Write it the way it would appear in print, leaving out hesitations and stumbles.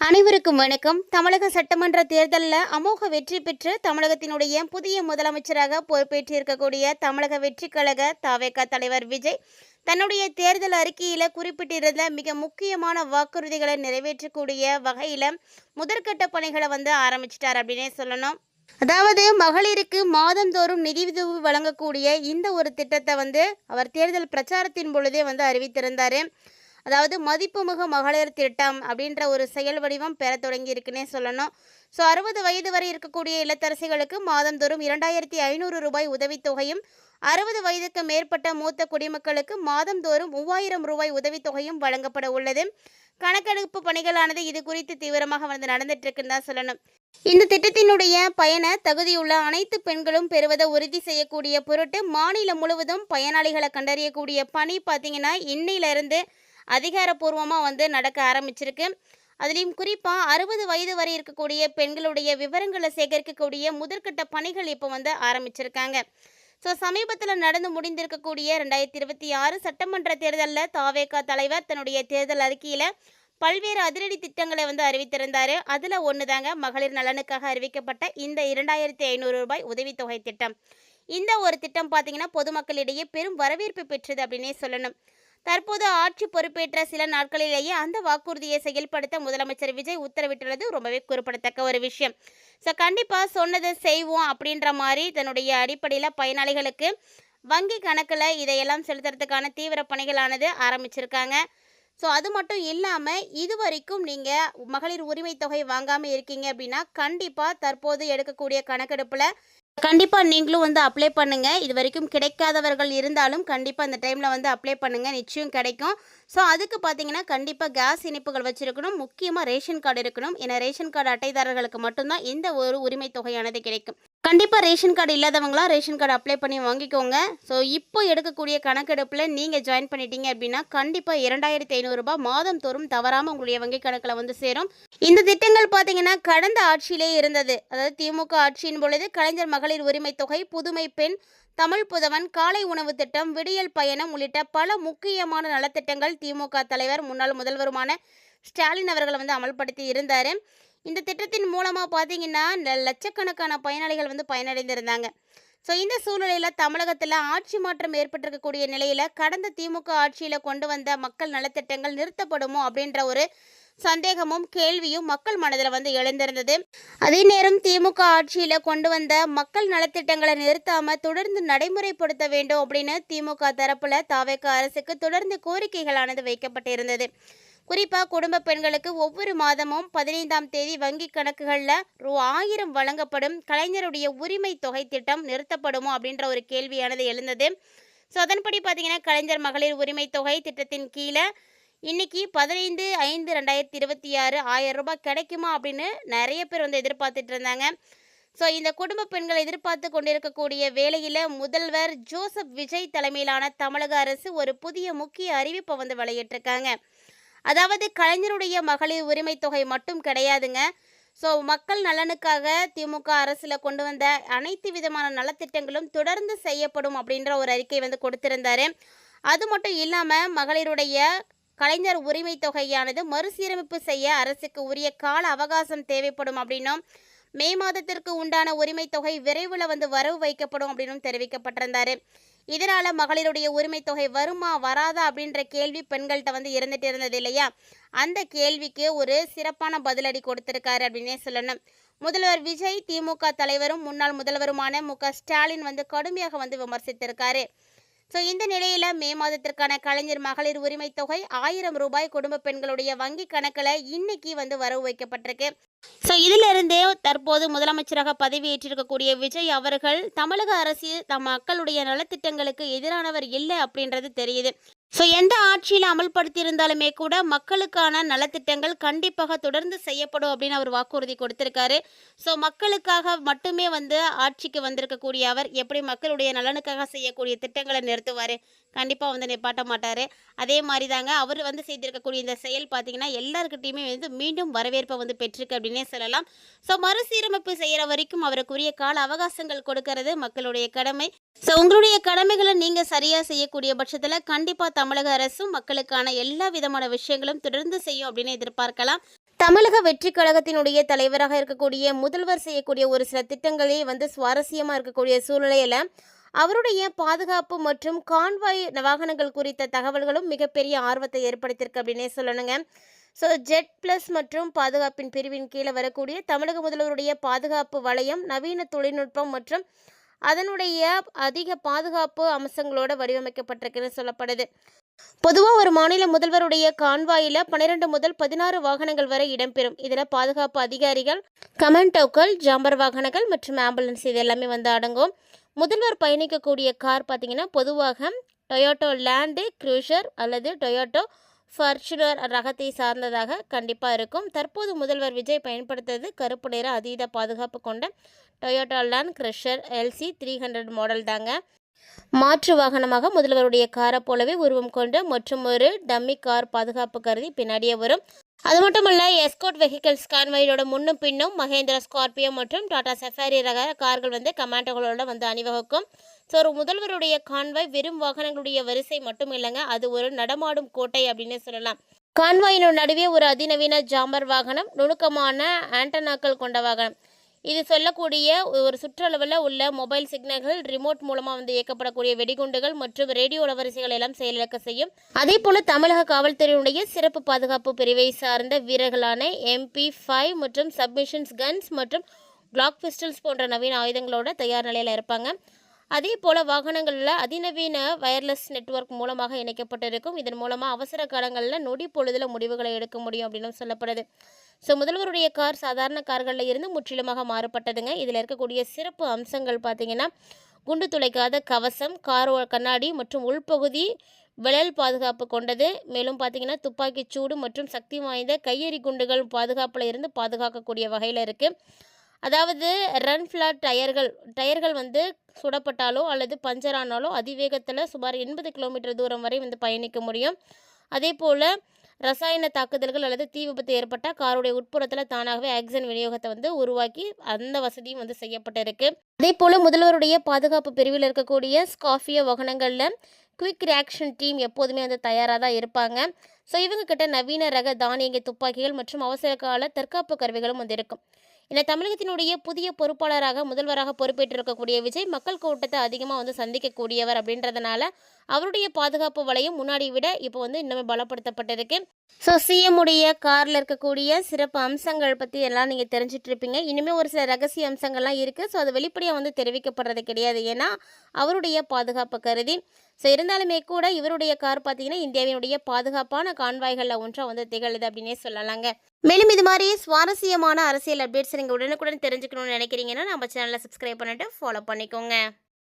அனைவருக்கும் வணக்கம். தமிழக சட்டமன்ற தேர்தலில் அமோக வெற்றி பெற்று தமிழகத்தினுடைய புதிய முதலமைச்சராக பொறுப்பேற்றிருக்கக்கூடிய தமிழக வெற்றி கழக தவேக தலைவர் விஜய் தன்னுடைய தேர்தல் அறிக்கையில் குறிப்பிட்டிருந்த மிக முக்கியமான வாக்குறுதிகளை நிறைவேற்றக்கூடிய வகையில் முதற்கட்ட பணிகளை ஆரம்பிச்சிட்டார் அப்படின்னே சொல்லணும். அதாவது மகளிருக்கு மாதந்தோறும் நிதியுதவி வழங்கக்கூடிய இந்த ஒரு திட்டத்தை அவர் தேர்தல் பிரச்சாரத்தின் பொழுதே அறிவித்திருந்தார். அதாவது மதிப்புமிகு மகளிர் திட்டம் அப்படின்ற ஒரு செயல் வடிவம் பெற தொடங்கி இருக்குன்னே சொல்லணும். ஸோ 60 வயது வரை இருக்கக்கூடிய இல்லத்தரசிகளுக்கு மாதந்தோறும் 2500 ரூபாய் உதவித்தொகையும், 60 வயதுக்கு மேற்பட்ட மூத்த குடிமக்களுக்கு மாதந்தோறும் 3000 ரூபாய் உதவித்தொகையும் வழங்கப்பட உள்ளது. கணக்கெடுப்பு பணிகளானது இது குறித்து தீவிரமாக நடந்துட்டு இருக்குன்னு தான் சொல்லணும். இந்த திட்டத்தினுடைய பயண தகுதியுள்ள அனைத்து பெண்களும் பெறுவதை உறுதி செய்யக்கூடிய பொருட்டு மாநிலம் முழுவதும் பயனாளிகளை கண்டறியக்கூடிய பணி பார்த்தீங்கன்னா இன்னையிலிருந்து அதிகாரப்பூர்வமாக நடக்க ஆரம்பிச்சிருக்கு. அதுலேயும் குறிப்பாக 60 வயது வரை இருக்கக்கூடிய பெண்களுடைய விவரங்களை சேகரிக்கக்கூடிய முதற்கட்ட பணிகள் இப்போ ஆரம்பிச்சிருக்காங்க. ஸோ சமீபத்தில் நடந்து முடிந்திருக்கக்கூடிய 2026 சட்டமன்ற தேர்தலில் தவேக தலைவர் தன்னுடைய தேர்தல் அறிக்கையில் பல்வேறு அதிரடி திட்டங்களை அறிவித்திருந்தார். அதில் ஒன்று தாங்க மகளிர் நலனுக்காக அறிவிக்கப்பட்ட இந்த 2500 ரூபாய் உதவித்தொகை திட்டம். இந்த ஒரு திட்டம் பார்த்தீங்கன்னா பொதுமக்களிடையே பெரும் வரவேற்பு பெற்றது அப்படின்னே சொல்லணும். தற்போது ஆட்சி பொறுப்பேற்ற சில நாட்களிலேயே அந்த வாக்குறுதியை செயல்படுத்த முதலமைச்சர் விஜய் உத்தரவிட்டுள்ளது ரொம்பவே குறிப்பிடத்தக்க ஒரு விஷயம். ஸோ கண்டிப்பாக சொன்னதை செய்வோம் அப்படின்ற மாதிரி தன்னுடைய அடிப்படையில் பயனாளிகளுக்கு வங்கி கணக்கில் இதையெல்லாம் செலுத்துறதுக்கான தீவிர பணிகளானது ஆரம்பிச்சிருக்காங்க. ஸோ அது மட்டும் இல்லாமல் இது வரைக்கும் நீங்கள் மகளிர் உரிமை தொகை வாங்காமல் இருக்கீங்க அப்படின்னா கண்டிப்பாக தற்போது எடுக்கக்கூடிய கணக்கெடுப்பில் கண்டிப்பாக நீங்களும் அப்ளை பண்ணுங்கள். இது வரைக்கும் கிடைக்காதவர்கள் இருந்தாலும் கண்டிப்பாக அந்த டைமில் அப்ளை பண்ணுங்கள், நிச்சயம் கிடைக்கும். ஸோ அதுக்கு பார்த்தீங்கன்னா கண்டிப்பாக கேஸ் இணைப்புகள் வச்சுருக்கணும், முக்கியமாக ரேஷன் கார்டு இருக்கணும். ஏன்னா ரேஷன் கார்டு அட்டைதாரர்களுக்கு மட்டும்தான் இந்த ஒரு உரிமை தொகையானது கிடைக்கும். கண்டிப்பாக ரேஷன் கார்டு இல்லாதவங்களாம் ரேஷன் கார்டு அப்ளை பண்ணி வாங்கிக்கோங்க. ஸோ இப்போ எடுக்கக்கூடிய கணக்கெடுப்பில் நீங்கள் ஜாயின் பண்ணிட்டீங்க அப்படின்னா கண்டிப்பாக 2500 ரூபாய் மாதம் தோறும் தவறாமல் உங்களுடைய வங்கி கணக்கில் சேரும். இந்த திட்டங்கள் பார்த்தீங்கன்னா கடந்த ஆட்சியிலே இருந்தது. அதாவது திமுக ஆட்சியின் பொழுது கலைஞர் மகளிர் உரிமை தொகை, புதுமை பெண், தமிழ் புதவன், காலை உணவு திட்டம், விடியல் பயணம் உள்ளிட்ட பல முக்கியமான நலத்திட்டங்கள் திமுக தலைவர் முன்னாள் முதல்வருமான ஸ்டாலின் அவர்கள் அமல்படுத்தி இருந்தார். இந்த திட்டத்தின் மூலமாக பார்த்தீங்கன்னா லட்சக்கணக்கான பயனாளிகள் பயனடைந்திருந்தாங்க. ஸோ இந்த சூழ்நிலையில் தமிழகத்தில் ஆட்சி மாற்றம் ஏற்பட்டிருக்கக்கூடிய நிலையில் கடந்த திமுக ஆட்சியில் கொண்டு வந்த மக்கள் நலத்திட்டங்கள் நிறுத்தப்படுமோ அப்படின்ற ஒரு சந்தேகமும் கேள்வியும் மக்கள் மனதில் எழுந்திருந்தது. அதே நேரம் திமுக ஆட்சியில் கொண்டு வந்த மக்கள் நலத்திட்டங்களை நிறுத்தாமல் தொடர்ந்து நடைமுறைப்படுத்த வேண்டும் அப்படின்னு திமுக தரப்பில் தவேக அரசுக்கு தொடர்ந்து கோரிக்கைகளானது வைக்கப்பட்டிருந்தது. குறிப்பாக குடும்ப பெண்களுக்கு ஒவ்வொரு மாதமும் 15ஆம் தேதி வங்கி கணக்குகளில் ரூ. 1000 வழங்கப்படும் கலைஞருடைய உரிமை தொகை திட்டம் நிறுத்தப்படுமோ அப்படின்ற ஒரு கேள்வியானது எழுந்தது. ஸோ அதன்படி பார்த்தீங்கன்னா கலைஞர் மகளிர் உரிமை தொகை திட்டத்தின் கீழே இன்னைக்கு 15/5/2026 1000 ரூபாய் கிடைக்குமா அப்படின்னு நிறைய பேர் எதிர்பார்த்துட்டு இருந்தாங்க. ஸோ இந்த குடும்ப பெண்கள் எதிர்பார்த்து கொண்டிருக்கக்கூடிய வேளையில் முதல்வர் ஜோசப் விஜய் தலைமையிலான தமிழக அரசு ஒரு புதிய முக்கிய அறிவிப்பை வெளியிட்டிருக்காங்க. அதாவது கலைஞருடைய மகளிர் உரிமை தொகை மட்டும் கிடையாதுங்க. ஸோ மக்கள் நலனுக்காக திமுக அரசில் கொண்டு வந்த அனைத்து விதமான நலத்திட்டங்களும் தொடர்ந்து செய்யப்படும் அப்படின்ற ஒரு அறிக்கை கொடுத்திருந்தாரு. அது மட்டும் இல்லாமல் மகளிருடைய கலைஞர் உரிமை தொகையானது மறுசீரமைப்பு செய்ய அரசுக்கு உரிய கால அவகாசம் தேவைப்படும் அப்படின்னும், மே மாதத்திற்கு உண்டான உரிமை தொகை விரைவில் வரவு வைக்கப்படும் அப்படின்னு தெரிவிக்கப்பட்டிருந்தாரு. இதனால் மகளிருடைய உரிமை தொகை வருமா வராதா அப்படின்ற கேள்வி பெண்கள்கிட்ட இருந்துட்டு இருந்தது இல்லையா, அந்த கேள்விக்கு ஒரு சிறப்பான பதிலடி கொடுத்திருக்காரு அப்படின்னே சொல்லணும். முதல்வர் விஜய் திமுக தலைவரும் முன்னாள் முதல்வருமான மு.க. ஸ்டாலின் கடுமையாக விமர்சித்திருக்காரு. ஸோ இந்த நிலையில் மே மாதத்திற்கான கலைஞர் மகளிர் உரிமை தொகை 1000 ரூபாய் குடும்ப பெண்களுடைய வங்கி கணக்கில் இன்னைக்கு வரவு வைக்கப்பட்டிருக்கு. ஸோ இதிலிருந்தே தற்போது முதலமைச்சராக பதவியேற்றிருக்கக்கூடிய விஜய் அவர்கள் தமிழக அரசு தம் மக்களுடைய நலத்திட்டங்களுக்கு எதிரானவர் இல்லை அப்படின்றது தெரியுது. ஸோ எந்த ஆட்சியில் அமல்படுத்தி இருந்தாலுமே கூட மக்களுக்கான நலத்திட்டங்கள் கண்டிப்பாக தொடர்ந்து செய்யப்படும் அப்படின்னு அவர் வாக்குறுதி கொடுத்திருக்காரு. ஸோ மக்களுக்காக மட்டுமே ஆட்சிக்கு வந்திருக்கக்கூடிய அவர் எப்படி மக்களுடைய நலனுக்காக செய்யக்கூடிய திட்டங்களை நிறுத்துவார்? கண்டிப்பாக நிப்பாட்ட மாட்டார். அதே மாதிரி தாங்க அவர் செய்திருக்கக்கூடிய இந்த செயல் பார்த்தீங்கன்னா எல்லாருக்கிட்டையுமே மீண்டும் வரவேற்பை பெற்றிருக்கு அப்படின்னே சொல்லலாம். ஸோ மறுசீரமைப்பு செய்கிற வரைக்கும் அவருக்குரிய கால அவகாசங்கள் கொடுக்கறது மக்களுடைய கடமை. ஸோ உங்களுடைய கடமைகளை நீங்கள் சரியாக செய்யக்கூடிய பட்சத்தில் கண்டிப்பாக தமிழக அரசும் மக்களுக்கான எல்லா விதமான விஷயங்களும் தொடர்ந்து செய்யும் அப்படின்னு எதிர்பார்க்கலாம். தமிழக வெற்றி கழகத்தினுடைய தலைவராக இருக்கக்கூடிய முதல்வர் செய்யக்கூடிய ஒரு சில திட்டங்களே சுவாரஸ்யமாக இருக்கக்கூடிய சூழ்நிலையில் அவருடைய பாதுகாப்பு மற்றும் கான்வாய் வாகனங்கள் குறித்த தகவல்களும் மிகப்பெரிய ஆர்வத்தை ஏற்படுத்தியிருக்கு அப்படின்னே சொல்லணுங்க. ஸோ ஜெட் ப்ளஸ் மற்றும் பாதுகாப்பின் பிரிவின் கீழே வரக்கூடிய தமிழக முதல்வருடைய பாதுகாப்பு வளையம் நவீன தொழில்நுட்பம் மற்றும் அதனுடைய அதிக பாதுகாப்பு அம்சங்களோட வடிவமைக்கப்பட்டிருக்குன்னு சொல்லப்படுது. பொதுவாக ஒரு மாநில முதல்வருடைய கான்வாயில் 12 முதல் 16 வாகனங்கள் வரை இடம்பெறும். இதில் பாதுகாப்பு அதிகாரிகள், கமாண்டோக்கள், ஜாம்பர் வாகனங்கள் மற்றும் ஆம்புலன்ஸ் இது எல்லாமே அடங்கும். முதல்வர் பயணிக்கக்கூடிய கார் பார்த்திங்கன்னா பொதுவாக டொயோட்டோ லேண்டு க்ரூஷர் அல்லது டொயோட்டோ ஃபார்ச்சுனர் ரகத்தை சார்ந்ததாக கண்டிப்பாக இருக்கும். தற்போது முதல்வர் விஜய் பயன்படுத்துறது கருப்பு நிற அதீத பாதுகாப்பு கொண்ட Toyota land crusher LC 300 model தாங்க. மாற்று வாகனமாக முதல்வருடைய காரை போலவே உருவம் கொண்ட மற்றும் ஒரு டம்மி கார் பாதுகாப்பு கருதி பின்னாடியே வரும். அது மட்டுமல்ல, எஸ்கோர்ட் வெஹிக்கிள்ஸ் கான்வாயோட முன்னும் பின்னும் மகேந்திரா ஸ்கார்பியோ மற்றும் டாடா சஃபாரி ரக கார்கள் கமாண்டோகளோட அணிவகுக்கும். ஸோ ஒரு முதல்வருடைய கான்வாய் வெறும் வாகனங்களுடைய வரிசை மட்டும் இல்லைங்க, அது ஒரு நடமாடும் கோட்டை அப்படின்னு சொல்லலாம். கான்வாயின் நடுவே ஒரு அதிநவீன ஜாம்பர் வாகனம், நுணுக்கமான ஆண்டனாக்கள் கொண்ட வாகனம். இது சொல்லக்கூடிய ஒரு சுற்றளவில் உள்ள மொபைல் சிக்னல்கள், ரிமோட் மூலமாக இயக்கப்படக்கூடிய வெடிகுண்டுகள் மற்றும் ரேடியோ அலவரிசைகள் எல்லாம் செயலிழக்க செய்யும். அதே போல் தமிழக காவல்துறையினுடைய சிறப்பு பாதுகாப்பு பிரிவை சார்ந்த வீரர்களான MP5 மற்றும் சப்மிஷன்ஸ் கன்ஸ் மற்றும் கிளாக் பிஸ்டல்ஸ் போன்ற நவீன ஆயுதங்களோட தயார் நிலையில் இருப்பாங்க. அதே போல் வாகனங்களில் அதிநவீன வயர்லெஸ் நெட்வொர்க் மூலமாக இணைக்கப்பட்டிருக்கும். இதன் மூலமாக அவசர காலங்களில் நொடி பொழுதில் முடிவுகளை எடுக்க முடியும் அப்படின்னு சொல்லப்படுது. ஸோ முதல்வருடைய கார் சாதாரண கார்களில் இருந்து முற்றிலுமாக மாறுபட்டதுங்க. இதில் இருக்கக்கூடிய சிறப்பு அம்சங்கள் பார்த்திங்கன்னா, குண்டு துளைக்காத கவசம், கார் கண்ணாடி மற்றும் உள்பகுதி விழல் பாதுகாப்பு கொண்டது. மேலும் பார்த்திங்கன்னா துப்பாக்கி சூடு மற்றும் சக்தி வாய்ந்த கையெறி குண்டுகள் பாதுகாப்பில் இருந்து பாதுகாக்கக்கூடிய வகையில் இருக்குது. அதாவது ரன் ஃப்ளாட் டயர்கள் சுடப்பட்டாலோ அல்லது பஞ்சர் ஆனாலோ அதிவேகத்தில் சுமார் 80 கிலோமீட்டர் தூரம் வரை பயணிக்க முடியும். அதே போல் ரசாயன தாக்குதல்கள் அல்லது தீ விபத்து ஏற்பட்டால் காருடைய உட்புறத்தில் தானாகவே ஆக்சிஜன் விநியோகத்தை உருவாக்கி அந்த வசதியும் செய்யப்பட்டிருக்கு. அதே போல் முதல்வருடைய பாதுகாப்பு பிரிவில் இருக்கக்கூடிய ஸ்கார்பியோ வாகனங்களில் குவிக் ரியாக்ஷன் டீம் எப்போதுமே தயாராக தான் இருப்பாங்க. ஸோ இவங்க கிட்ட நவீன ரக தானியங்கி துப்பாக்கிகள் மற்றும் அவசர கால தற்காப்பு கருவிகளும் இருக்கும். இந்த தமிழகத்தினுடைய புதிய பொறுப்பாளராக முதல்வராக பொறுப்பேற்றிருக்கக்கூடிய விஜய் மக்கள் கூட்டத்தை அதிகமாக சந்திக்கக்கூடியவர் அப்படின்றதுனால அவருடைய பாதுகாப்பு வளையம் முன்னாடி விட இப்போ இன்னுமே பலப்படுத்தப்பட்டிருக்கு. ஸோ சிஎம் உடைய காரில் இருக்கக்கூடிய சிறப்பு அம்சங்கள் பற்றி எல்லாம் நீங்கள் தெரிஞ்சிட்டு இருப்பீங்க. இனிமேல் ஒரு சில ரகசிய அம்சங்கள்லாம் இருக்குது. ஸோ அது வெளிப்படையாக தெரிவிக்கப்படுறது கிடையாது, ஏன்னா அவருடைய பாதுகாப்பு கருதி. ஸோ இருந்தாலுமே கூட இவருடைய கார் பார்த்தீங்கன்னா இந்தியாவினுடைய பாதுகாப்பான கான்வாய்களில் ஒன்றாக திகழுது அப்படின்னே சொல்லலாங்க. மேலும் இது மாதிரி சுவாரஸ்யமான அரசியல் அப்டேட்ஸ் நீங்கள் உடனுக்குடன் தெரிஞ்சுக்கணும்னு நினைக்கிறீங்கன்னா நம்ம சேனலை சப்ஸ்கிரைப் பண்ணிட்டு ஃபாலோ பண்ணிக்கோங்க.